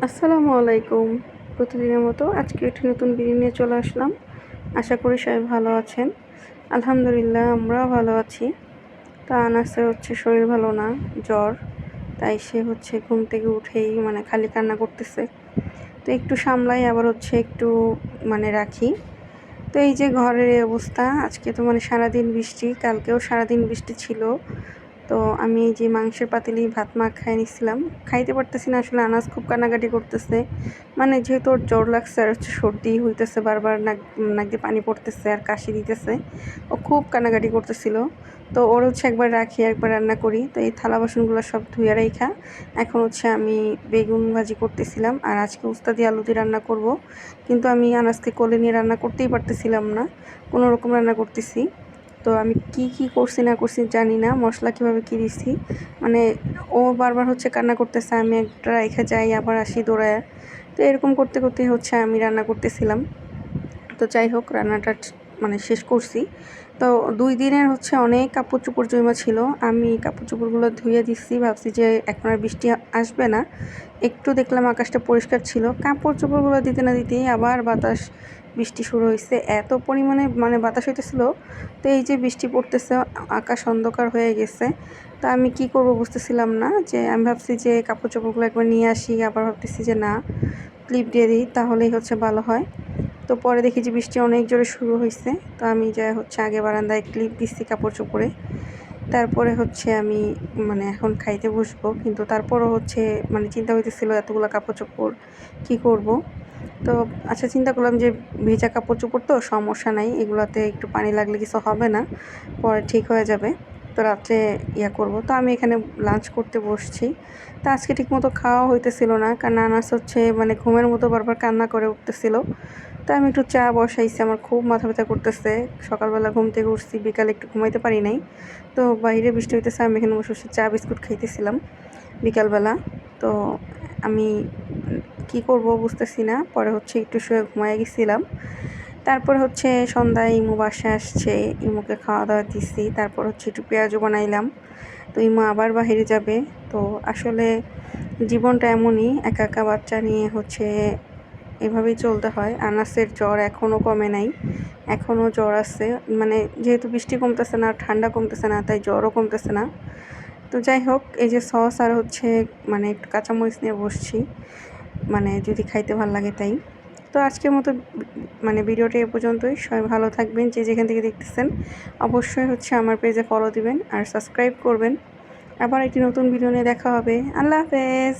আসসালামু আলাইকুম। প্রতিদিনের মতো আজকে একটি নতুন ভিডিও নিয়ে চলে আসলাম। আশা করি সবাই ভালো আছেন। আলহামদুলিল্লাহ আমরাও ভালো আছি। তো আনাসের শরীর ভালো না, জ্বর। তাই সে ঘুম থেকে উঠেই খালি কান্না করতেছে। তো একটু সামলাই আবার একটু রাখি। তো এই যে ঘরের এই অবস্থা, আজকে তো সারাদিন বৃষ্টি, কালকেও সারাদিন বৃষ্টি ছিল। তো আমি এই যে মাংসের পাতিলে ভাত মাখায় নিছিলাম, খাইতে পারতেছি না আসলে। আনাজ খুব কান্নাকাটি করতেছে, যেহেতু ওর জ্বর লাগছে আর সর্দি হইতেছে, বারবার নাক দিয়ে পানি পড়তেছে আর কাশি দিতেছে। ও খুব কান্নাকাটি করতেছিল। তো ওর একবার রাখি একবার রান্না করি। তো এই থালা বাসনগুলো সব ধুয়ে রাখা এখন আমি বেগুন ভাজি করতেছিলাম, আর আজকে উস্তাদি আলু দিয়ে রান্না করব। কিন্তু আমি আনাজকে কোলে নিয়ে রান্না করতেই পারতেছিলাম না, কোনো রকম রান্না করতেছি। তো আমি কি করছি না করছি জানি না, মশলা কীভাবে কী দিছি। ও বারবার কান্না করতেছে, আমি একটা রেখে যাই আবার আসি দৌড়ায়। তো এরকম করতে করতে আমি রান্না করতেছিলাম। তো যাই হোক, রান্নাটা শেষ করছি। তো 2 দিনের অনেক কাপড় চোপড় জমা ছিল। আমি কাপড় চোপড়গুলো ধুয়ে দিচ্ছি, ভাবছি যে এখন আর বৃষ্টি আসবে না। একটু দেখলাম আকাশটা পরিষ্কার ছিল, কাপড় চোপড়গুলো দিতে না দিতেই আবার বৃষ্টি শুরু হয়েছে। এত পরিমাণে বাতাস হইতেছিল। তো এই যে বৃষ্টি পড়তেছে, আকাশ অন্ধকার হয়ে গেছে। তা আমি কি করব বুঝতেছিলাম না, যে আমি ভাবছি যে কাপড় চোপড়গুলো একবার নিয়ে আসি, আবার ভাবতেছি যে না, ক্লিপ দিয়ে দিই তাহলেই ভালো হয়। তো পরে দেখি যে বৃষ্টি অনেক জোরে শুরু হয়েছে। তো আমি যাই আগে বারান্দায় ক্লিপ দিচ্ছি কাপড় চোপড়ে। তারপরে আমি এখন খাইতে বসবো, কিন্তু তারপরও চিন্তা হইতেছিল এতগুলো কাপড় চোপড় কী করব। তো আচ্ছা, চিন্তা করলাম যে ভেজা কাপড় চোপড় তো সমস্যা নাই, এগুলাতে একটু পানি লাগলে কিছু হবে না, পরে ঠিক হয়ে যাবে। তো রাত্রে করব। তো আমি এখানে লাঞ্চ করতে বসছি। তো আজকে ঠিকমতো খাওয়া হইতেছিল না, কারণ আনাস ঘুমের মতো বারবার কান্না করে উঠতেছিল। তো আমি একটু চা বসাইছি, আমার খুব মাথা ব্যথা করতেছে। সকালবেলা ঘুম থেকে উঠছি, বিকালে একটু ঘুমাইতে পারি নাই। তো বাইরে বৃষ্টি হইতেছে, আমি এখানে বসে বসে চা বিস্কুট খাইতেছিলাম বিকালবেলা। তো আমি কি করব বুঝতেছি না। পরে একটু শুয়ে ঘুমায় গেছিলাম। তারপর সন্ধ্যায় ইমু বাসায় আসছে, ইমুকে খাওয়া দাওয়া দিচ্ছি। তারপর একটু পেঁয়াজু বানাইলাম। তো ইমু আবার বাহিরে যাবে। তো আসলে জীবনটা এমনই, একা একা বাচ্চা নিয়ে এভাবেই চলতে হয়। আনাসের জ্বর এখনও কমে নাই, এখনও জ্বর আছে। যেহেতু বৃষ্টি কমতেছে না, ঠান্ডা কমতেছে না, তাই জ্বরও কমতেছে না। তো যাই হোক, এই যে সস আর একটু কাঁচামরিচ নিয়ে বসছি, যদি খাইতে ভালো লাগে তাই। তো আজকের মতো ভিডিওটা এ পর্যন্তই। সবাই ভালো থাকবেন, যে যেখান থেকে দেখতেছেন। অবশ্যই আমার পেজে ফলো দিবেন আর সাবস্ক্রাইব করবেন। আবার একটি নতুন ভিডিও নিয়ে দেখা হবে। আল্লাহ হাফেজ।